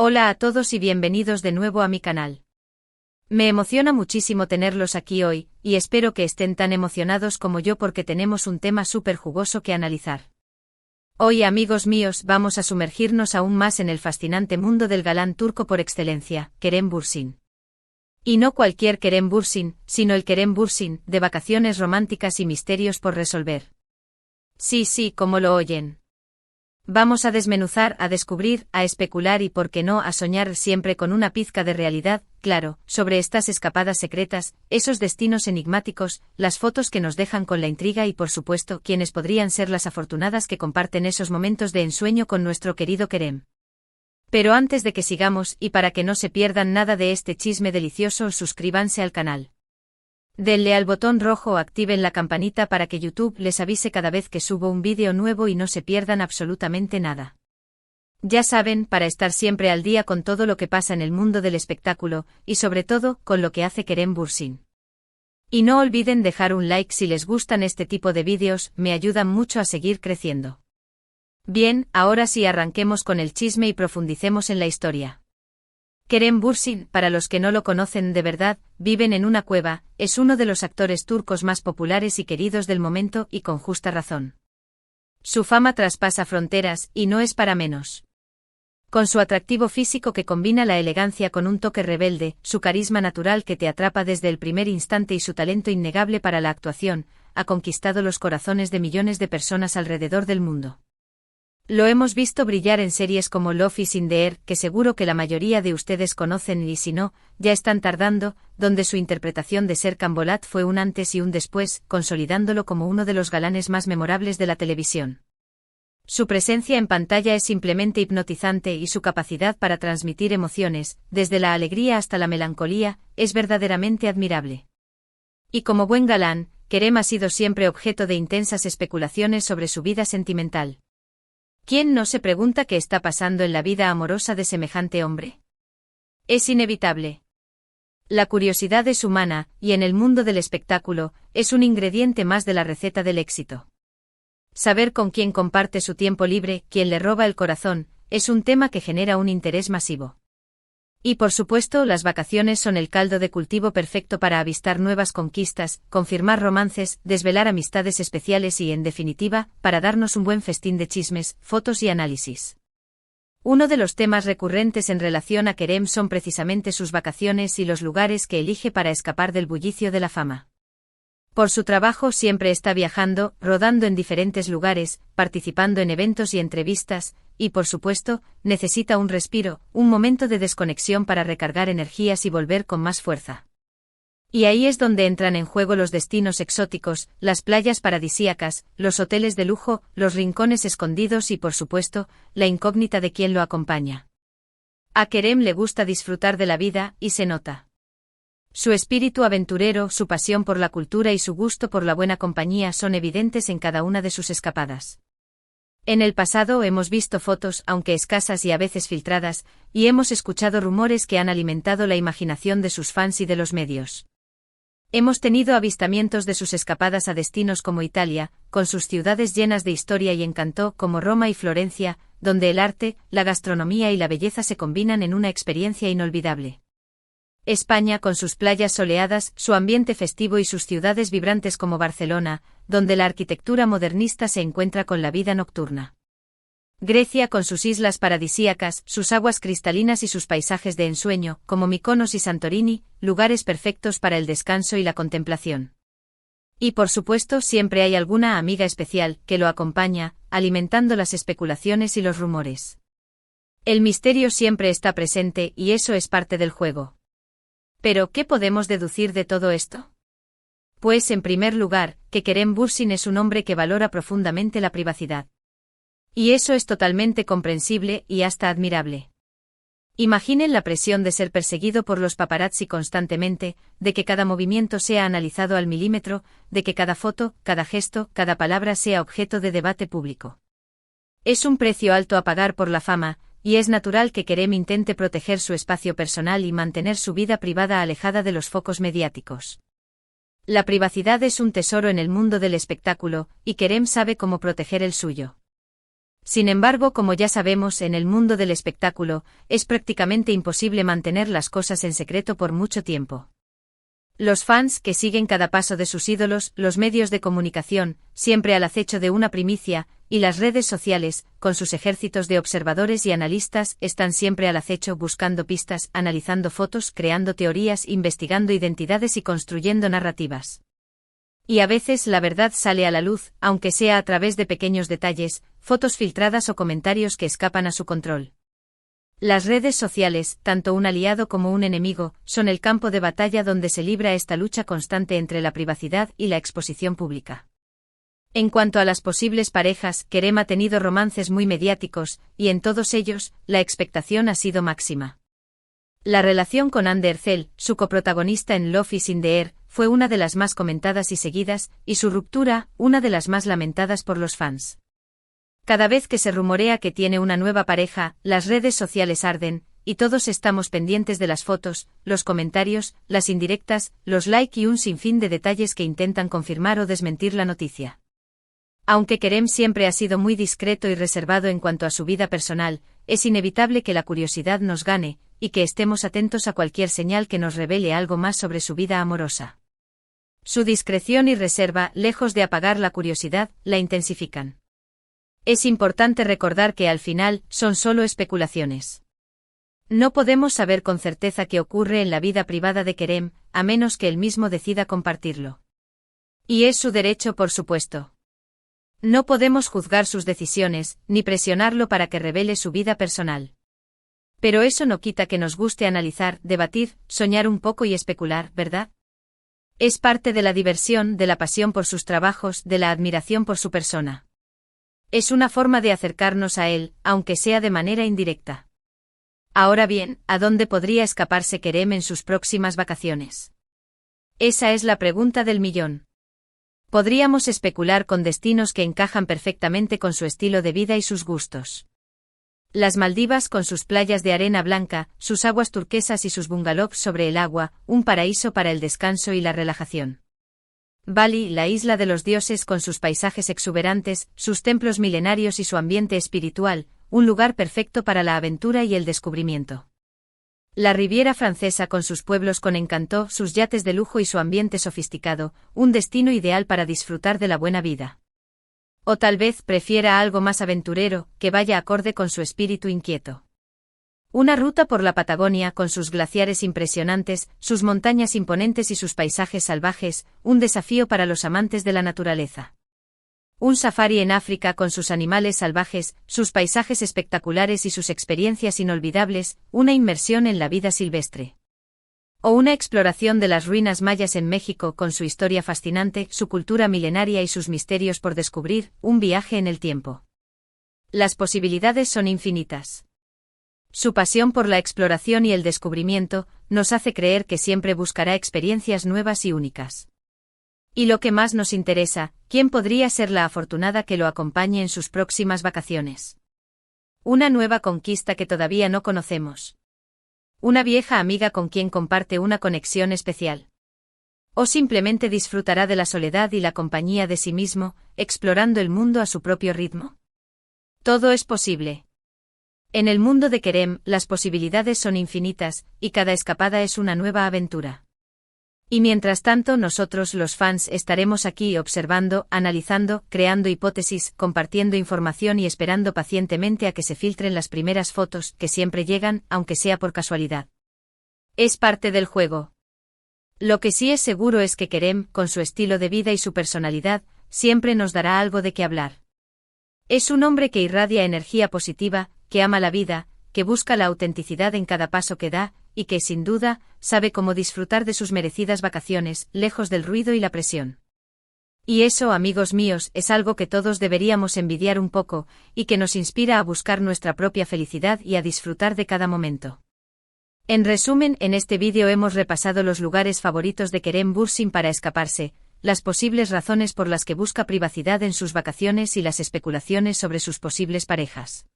Hola a todos y bienvenidos de nuevo a mi canal. Me emociona muchísimo tenerlos aquí hoy, y espero que estén tan emocionados como yo porque tenemos un tema súper jugoso que analizar. Hoy, amigos míos, vamos a sumergirnos aún más en el fascinante mundo del galán turco por excelencia, Kerem Bürsin. Y no cualquier Kerem Bürsin, sino el Kerem Bürsin, de vacaciones románticas y misterios por resolver. Sí, como lo oyen. Vamos a desmenuzar, a descubrir, a especular y, por qué no, a soñar siempre con una pizca de realidad, claro, sobre estas escapadas secretas, esos destinos enigmáticos, las fotos que nos dejan con la intriga y, por supuesto, quiénes podrían ser las afortunadas que comparten esos momentos de ensueño con nuestro querido Kerem. Pero antes de que sigamos, y para que no se pierdan nada de este chisme delicioso, suscríbanse al canal. Denle al botón rojo o activen la campanita para que YouTube les avise cada vez que subo un vídeo nuevo y no se pierdan absolutamente nada. Ya saben, para estar siempre al día con todo lo que pasa en el mundo del espectáculo, y sobre todo, con lo que hace Kerem Bürsin. Y no olviden dejar un like si les gustan este tipo de vídeos, me ayudan mucho a seguir creciendo. Bien, ahora sí arranquemos con el chisme y profundicemos en la historia. Kerem Bürsin, para los que no lo conocen de verdad, viven en una cueva, es uno de los actores turcos más populares y queridos del momento y con justa razón. Su fama traspasa fronteras, y no es para menos. Con su atractivo físico que combina la elegancia con un toque rebelde, su carisma natural que te atrapa desde el primer instante y su talento innegable para la actuación, ha conquistado los corazones de millones de personas alrededor del mundo. Lo hemos visto brillar en series como Love is in the Air, que seguro que la mayoría de ustedes conocen y si no, ya están tardando, donde su interpretación de Serkan Bolat fue un antes y un después, consolidándolo como uno de los galanes más memorables de la televisión. Su presencia en pantalla es simplemente hipnotizante y su capacidad para transmitir emociones, desde la alegría hasta la melancolía, es verdaderamente admirable. Y como buen galán, Kerem ha sido siempre objeto de intensas especulaciones sobre su vida sentimental. ¿Quién no se pregunta qué está pasando en la vida amorosa de semejante hombre? Es inevitable. La curiosidad es humana, y en el mundo del espectáculo, es un ingrediente más de la receta del éxito. Saber con quién comparte su tiempo libre, quién le roba el corazón, es un tema que genera un interés masivo. Y por supuesto, las vacaciones son el caldo de cultivo perfecto para avistar nuevas conquistas, confirmar romances, desvelar amistades especiales y, en definitiva, para darnos un buen festín de chismes, fotos y análisis. Uno de los temas recurrentes en relación a Kerem son precisamente sus vacaciones y los lugares que elige para escapar del bullicio de la fama. Por su trabajo siempre está viajando, rodando en diferentes lugares, participando en eventos y entrevistas, y por supuesto, necesita un respiro, un momento de desconexión para recargar energías y volver con más fuerza. Y ahí es donde entran en juego los destinos exóticos, las playas paradisíacas, los hoteles de lujo, los rincones escondidos y por supuesto, la incógnita de quien lo acompaña. A Kerem le gusta disfrutar de la vida, y se nota. Su espíritu aventurero, su pasión por la cultura y su gusto por la buena compañía son evidentes en cada una de sus escapadas. En el pasado hemos visto fotos, aunque escasas y a veces filtradas, y hemos escuchado rumores que han alimentado la imaginación de sus fans y de los medios. Hemos tenido avistamientos de sus escapadas a destinos como Italia, con sus ciudades llenas de historia y encanto, como Roma y Florencia, donde el arte, la gastronomía y la belleza se combinan en una experiencia inolvidable. España con sus playas soleadas, su ambiente festivo y sus ciudades vibrantes como Barcelona, donde la arquitectura modernista se encuentra con la vida nocturna. Grecia con sus islas paradisíacas, sus aguas cristalinas y sus paisajes de ensueño, como Mykonos y Santorini, lugares perfectos para el descanso y la contemplación. Y por supuesto siempre hay alguna amiga especial que lo acompaña, alimentando las especulaciones y los rumores. El misterio siempre está presente y eso es parte del juego. Pero, ¿qué podemos deducir de todo esto? Pues, en primer lugar, que Kerem Bürsin es un hombre que valora profundamente la privacidad. Y eso es totalmente comprensible y hasta admirable. Imaginen la presión de ser perseguido por los paparazzi constantemente, de que cada movimiento sea analizado al milímetro, de que cada foto, cada gesto, cada palabra sea objeto de debate público. Es un precio alto a pagar por la fama, y es natural que Kerem intente proteger su espacio personal y mantener su vida privada alejada de los focos mediáticos. La privacidad es un tesoro en el mundo del espectáculo, y Kerem sabe cómo proteger el suyo. Sin embargo, como ya sabemos, en el mundo del espectáculo, es prácticamente imposible mantener las cosas en secreto por mucho tiempo. Los fans, que siguen cada paso de sus ídolos, los medios de comunicación, siempre al acecho de una primicia, y las redes sociales, con sus ejércitos de observadores y analistas, están siempre al acecho buscando pistas, analizando fotos, creando teorías, investigando identidades y construyendo narrativas. Y a veces la verdad sale a la luz, aunque sea a través de pequeños detalles, fotos filtradas o comentarios que escapan a su control. Las redes sociales, tanto un aliado como un enemigo, son el campo de batalla donde se libra esta lucha constante entre la privacidad y la exposición pública. En cuanto a las posibles parejas, Kerem ha tenido romances muy mediáticos, y en todos ellos, la expectación ha sido máxima. La relación con Hande Erçel, su coprotagonista en Love is in the Air, fue una de las más comentadas y seguidas, y su ruptura, una de las más lamentadas por los fans. Cada vez que se rumorea que tiene una nueva pareja, las redes sociales arden, y todos estamos pendientes de las fotos, los comentarios, las indirectas, los likes y un sinfín de detalles que intentan confirmar o desmentir la noticia. Aunque Kerem siempre ha sido muy discreto y reservado en cuanto a su vida personal, es inevitable que la curiosidad nos gane, y que estemos atentos a cualquier señal que nos revele algo más sobre su vida amorosa. Su discreción y reserva, lejos de apagar la curiosidad, la intensifican. Es importante recordar que al final, son solo especulaciones. No podemos saber con certeza qué ocurre en la vida privada de Kerem, a menos que él mismo decida compartirlo. Y es su derecho, por supuesto. No podemos juzgar sus decisiones, ni presionarlo para que revele su vida personal. Pero eso no quita que nos guste analizar, debatir, soñar un poco y especular, ¿verdad? Es parte de la diversión, de la pasión por sus trabajos, de la admiración por su persona. Es una forma de acercarnos a él, aunque sea de manera indirecta. Ahora bien, ¿a dónde podría escaparse Kerem en sus próximas vacaciones? Esa es la pregunta del millón. Podríamos especular con destinos que encajan perfectamente con su estilo de vida y sus gustos. Las Maldivas con sus playas de arena blanca, sus aguas turquesas y sus bungalows sobre el agua, un paraíso para el descanso y la relajación. Bali, la isla de los dioses con sus paisajes exuberantes, sus templos milenarios y su ambiente espiritual, un lugar perfecto para la aventura y el descubrimiento. La Riviera Francesa con sus pueblos con encanto, sus yates de lujo y su ambiente sofisticado, un destino ideal para disfrutar de la buena vida. O tal vez prefiera algo más aventurero, que vaya acorde con su espíritu inquieto. Una ruta por la Patagonia con sus glaciares impresionantes, sus montañas imponentes y sus paisajes salvajes, un desafío para los amantes de la naturaleza. Un safari en África con sus animales salvajes, sus paisajes espectaculares y sus experiencias inolvidables, una inmersión en la vida silvestre. O una exploración de las ruinas mayas en México con su historia fascinante, su cultura milenaria y sus misterios por descubrir, un viaje en el tiempo. Las posibilidades son infinitas. Su pasión por la exploración y el descubrimiento nos hace creer que siempre buscará experiencias nuevas y únicas. Y lo que más nos interesa, ¿quién podría ser la afortunada que lo acompañe en sus próximas vacaciones? Una nueva conquista que todavía no conocemos. Una vieja amiga con quien comparte una conexión especial. O simplemente disfrutará de la soledad y la compañía de sí mismo, explorando el mundo a su propio ritmo. Todo es posible. En el mundo de Kerem, las posibilidades son infinitas, y cada escapada es una nueva aventura. Y mientras tanto nosotros los fans estaremos aquí observando, analizando, creando hipótesis, compartiendo información y esperando pacientemente a que se filtren las primeras fotos, que siempre llegan, aunque sea por casualidad. Es parte del juego. Lo que sí es seguro es que Kerem, con su estilo de vida y su personalidad, siempre nos dará algo de qué hablar. Es un hombre que irradia energía positiva, que ama la vida, que busca la autenticidad en cada paso que da, y que, sin duda, sabe cómo disfrutar de sus merecidas vacaciones, lejos del ruido y la presión. Y eso, amigos míos, es algo que todos deberíamos envidiar un poco, y que nos inspira a buscar nuestra propia felicidad y a disfrutar de cada momento. En resumen, en este vídeo hemos repasado los lugares favoritos de Kerem Bürsin para escaparse, las posibles razones por las que busca privacidad en sus vacaciones y las especulaciones sobre sus posibles parejas.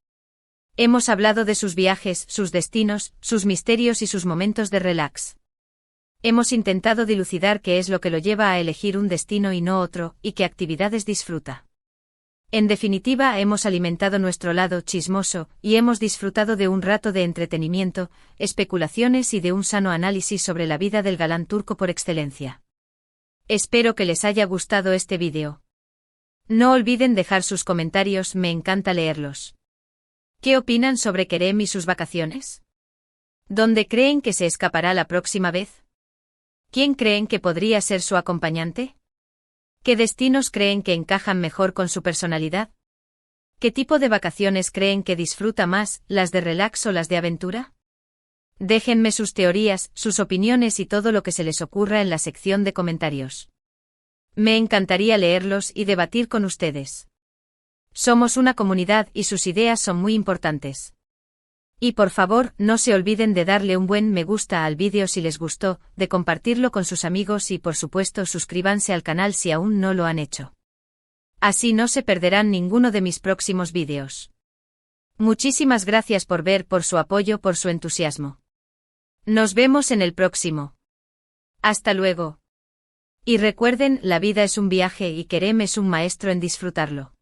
Hemos hablado de sus viajes, sus destinos, sus misterios y sus momentos de relax. Hemos intentado dilucidar qué es lo que lo lleva a elegir un destino y no otro, y qué actividades disfruta. En definitiva, hemos alimentado nuestro lado chismoso, y hemos disfrutado de un rato de entretenimiento, especulaciones y de un sano análisis sobre la vida del galán turco por excelencia. Espero que les haya gustado este vídeo. No olviden dejar sus comentarios, me encanta leerlos. ¿Qué opinan sobre Kerem y sus vacaciones? ¿Dónde creen que se escapará la próxima vez? ¿Quién creen que podría ser su acompañante? ¿Qué destinos creen que encajan mejor con su personalidad? ¿Qué tipo de vacaciones creen que disfruta más, las de relax o las de aventura? Déjenme sus teorías, sus opiniones y todo lo que se les ocurra en la sección de comentarios. Me encantaría leerlos y debatir con ustedes. Somos una comunidad y sus ideas son muy importantes. Y por favor, no se olviden de darle un buen me gusta al vídeo si les gustó, de compartirlo con sus amigos y por supuesto suscríbanse al canal si aún no lo han hecho. Así no se perderán ninguno de mis próximos vídeos. Muchísimas gracias por ver, por su apoyo, por su entusiasmo. Nos vemos en el próximo. Hasta luego. Y recuerden, la vida es un viaje y Kerem es un maestro en disfrutarlo.